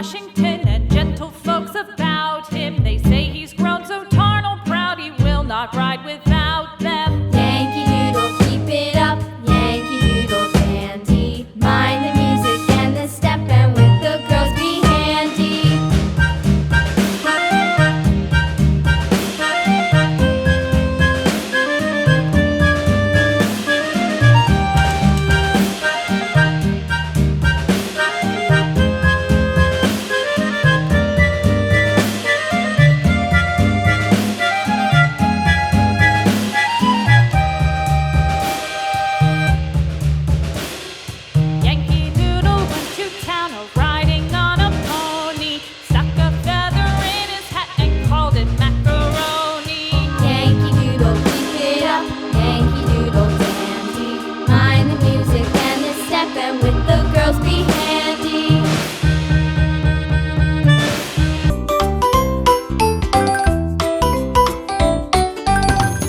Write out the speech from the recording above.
Washington, and gentle folks about him. They say he's grown so tarnal proud he will not ride without them. Yankee Doodle, keep it up, Yankee Doodle dandy. Mind the music and the step, and with the girls be handy. Yankee Doodle went to town riding on a pony, stuck a feather in his hat and called it macaroni. Yankee Doodle, keep it up, Yankee Doodle dandy. Mind the music and the step, and with the girls be handy.